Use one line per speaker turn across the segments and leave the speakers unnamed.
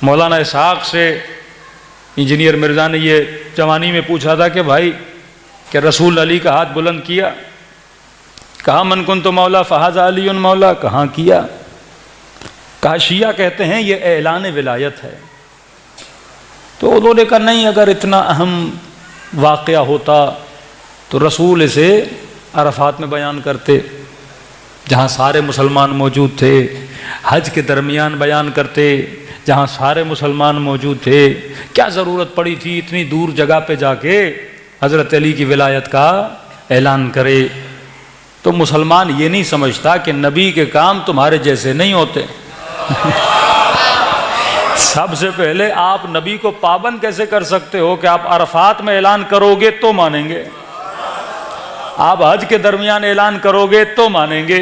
مولانا اسحاق سے انجینئر مرزا نے یہ جوانی میں پوچھا تھا کہ بھائی کہ رسول علی کا ہاتھ بلند کیا؟ کہا من کنت مولا فہذا علی مولا. کہاں کیا؟ کہا شیعہ کہتے ہیں یہ اعلان ولایت ہے. تو انہوں نے کہا نہیں، اگر اتنا اہم واقعہ ہوتا تو رسول اسے عرفات میں بیان کرتے، جہاں سارے مسلمان موجود تھے. حج کے درمیان بیان کرتے جہاں سارے مسلمان موجود تھے. کیا ضرورت پڑی تھی اتنی دور جگہ پہ جا کے حضرت علی کی ولایت کا اعلان کرے؟ تو مسلمان یہ نہیں سمجھتا کہ نبی کے کام تمہارے جیسے نہیں ہوتے. سب سے پہلے آپ نبی کو پابند کیسے کر سکتے ہو کہ آپ عرفات میں اعلان کرو گے تو مانیں گے، آپ حج کے درمیان اعلان کرو گے تو مانیں گے.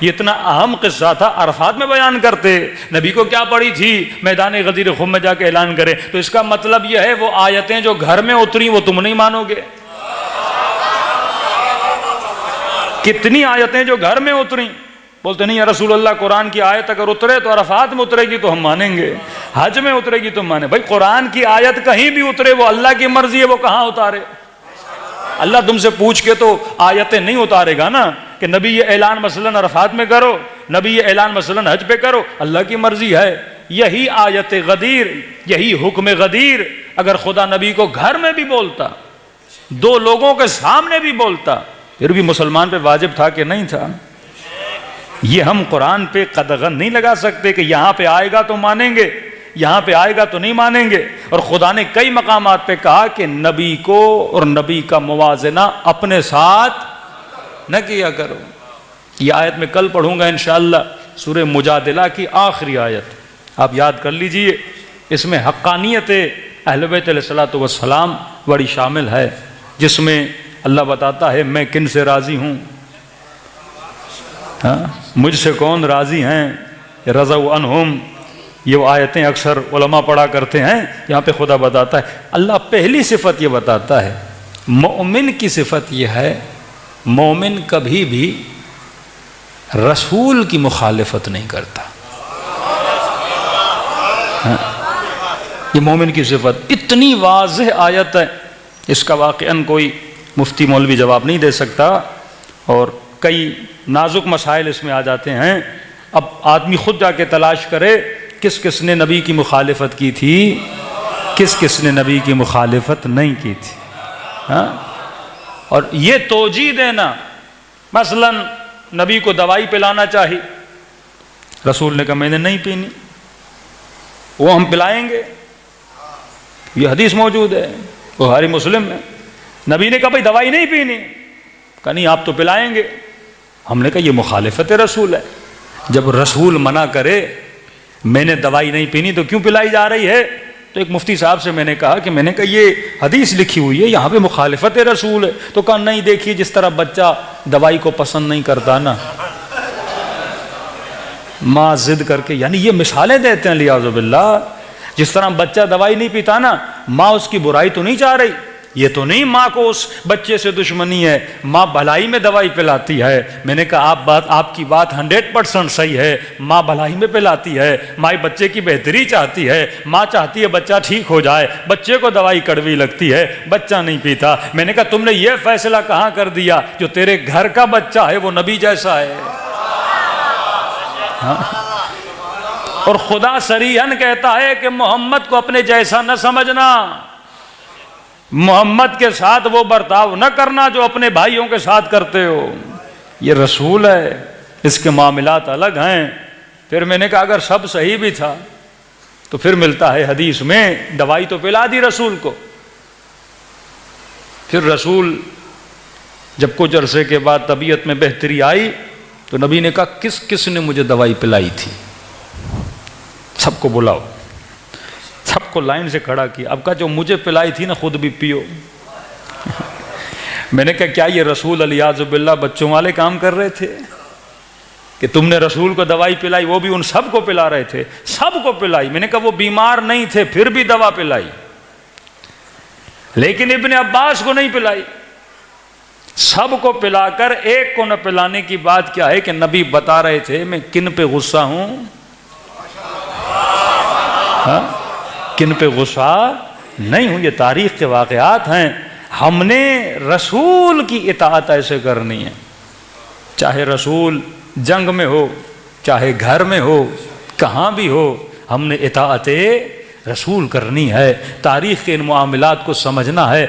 یہ اتنا اہم قصہ تھا، عرفات میں بیان کرتے. نبی کو کیا پڑی تھی میدان غدیر خم میں جا کے اعلان کرے؟ تو اس کا مطلب یہ ہے وہ آیتیں جو گھر میں اتری وہ تم نہیں مانو گے. کتنی آیتیں جو گھر میں اتری، بولتے نہیں یا رسول اللہ قرآن کی آیت اگر اترے تو عرفات میں اترے گی تو ہم مانیں گے، حج میں اترے گی تو مانیں. بھائی قرآن کی آیت کہیں بھی اترے وہ اللہ کی مرضی ہے، وہ کہاں اتارے؟ اللہ تم سے پوچھ کے تو آیتیں نہیں اتارے گا نا کہ نبی یہ اعلان مثلاً عرفات میں کرو، نبی یہ اعلان مثلاً حج پہ کرو. اللہ کی مرضی ہے. یہی آیت غدیر، یہی حکم غدیر اگر خدا نبی کو گھر میں بھی بولتا، دو لوگوں کے سامنے بھی بولتا، پھر بھی مسلمان پہ واجب تھا کہ نہیں تھا؟ یہ ہم قرآن پہ قدغن نہیں لگا سکتے کہ یہاں پہ آئے گا تو مانیں گے، یہاں پہ آئے گا تو نہیں مانیں گے. اور خدا نے کئی مقامات پہ کہا کہ نبی کو اور نبی کا موازنہ اپنے ساتھ نہ کیا کرو. یہ آیت میں کل پڑھوں گا انشاءاللہ، سورہ مجادلہ کی آخری آیت، آپ یاد کر لیجئے. اس میں حقانیت اہل بیت علیہ الصلوۃ والسلام بڑی شامل ہے، جس میں اللہ بتاتا ہے میں کن سے راضی ہوں، مجھ سے کون راضی ہیں، رضوا عنہم. یہ وہ آیتیں اکثر علماء پڑھا کرتے ہیں. یہاں پہ خدا بتاتا ہے، اللہ پہلی صفت یہ بتاتا ہے، مومن کی صفت یہ ہے مومن کبھی بھی رسول کی مخالفت نہیں کرتا. یہ مومن کی صفت اتنی واضح آیت ہے، اس کا واقعاً کوئی مفتی مولوی جواب نہیں دے سکتا، اور کئی نازک مسائل اس میں آ جاتے ہیں. اب آدمی خود جا کے تلاش کرے کس کس نے نبی کی مخالفت کی تھی، کس کس نے نبی کی مخالفت نہیں کی تھی. اور یہ توجیہ دینا، مثلا نبی کو دوائی پلانا چاہیے، رسول نے کہا میں نے نہیں پینی، وہ ہم پلائیں گے. یہ حدیث موجود ہے بخاری مسلم میں. نبی نے کہا بھائی دوائی نہیں پینی، کہا نہیں آپ تو پلائیں گے. ہم نے کہا یہ مخالفت رسول ہے. جب رسول منع کرے میں نے دوائی نہیں پینی تو کیوں پلائی جا رہی ہے؟ تو ایک مفتی صاحب سے میں نے کہا یہ حدیث لکھی ہوئی ہے یہاں پہ مخالفت رسول ہے. تو کہا نہیں، دیکھیے جس طرح بچہ دوائی کو پسند نہیں کرتا نا، ماں ضد کر کے، یعنی یہ مثالیں دیتے ہیں لیاذ باللہ، جس طرح بچہ دوائی نہیں پیتا نا، ماں اس کی برائی تو نہیں چاہ رہی. یہ تو نہیں ماں کو اس بچے سے دشمنی ہے، ماں بھلائی میں دوائی پلاتی ہے. میں نے کہا آپ کی بات 100% صحیح ہے، ماں بھلائی میں پلاتی ہے، ماں بچے کی بہتری چاہتی ہے، ماں چاہتی ہے بچہ ٹھیک ہو جائے. بچے کو دوائی کڑوی لگتی ہے، بچہ نہیں پیتا. میں نے کہا تم نے یہ فیصلہ کہاں کر دیا؟ جو تیرے گھر کا بچہ ہے وہ نبی جیسا ہے. اور خدا صریحاً کہتا ہے کہ محمد کو اپنے جیسا نہ سمجھنا، محمد کے ساتھ وہ برتاؤ نہ کرنا جو اپنے بھائیوں کے ساتھ کرتے ہو. یہ رسول ہے، اس کے معاملات الگ ہیں. پھر میں نے کہا اگر سب صحیح بھی تھا تو پھر ملتا ہے حدیث میں دوائی تو پلا دی رسول کو. پھر رسول جب کچھ عرصے کے بعد طبیعت میں بہتری آئی تو نبی نے کہا کس کس نے مجھے دوائی پلائی تھی؟ سب کو بلاؤ، سب کو لائن سے کھڑا کیا. اب کہا جو مجھے پلائی تھی نا خود بھی پیو. میں نے کہا کیا یہ رسول علیاذ باللہ بچوں والے کام کر رہے تھے کہ تم نے رسول کو دوائی پلائی؟ وہ بھی ان سب کو پلا رہے تھے، سب کو پلائی. میں نے کہا وہ بیمار نہیں تھے پھر بھی دوا پلائی، لیکن ابن عباس کو نہیں پلائی. سب کو پلا کر ایک کو نہ پلانے کی بات کیا ہے کہ نبی بتا رہے تھے میں کن پہ غصہ ہوں. کن پہ غصہ نہیں ہوں. یہ تاریخ کے واقعات ہیں. ہم نے رسول کی اطاعت ایسے کرنی ہے، چاہے رسول جنگ میں ہو، چاہے گھر میں ہو، کہاں بھی ہو، ہم نے اطاعت رسول کرنی ہے. تاریخ کے ان معاملات کو سمجھنا ہے.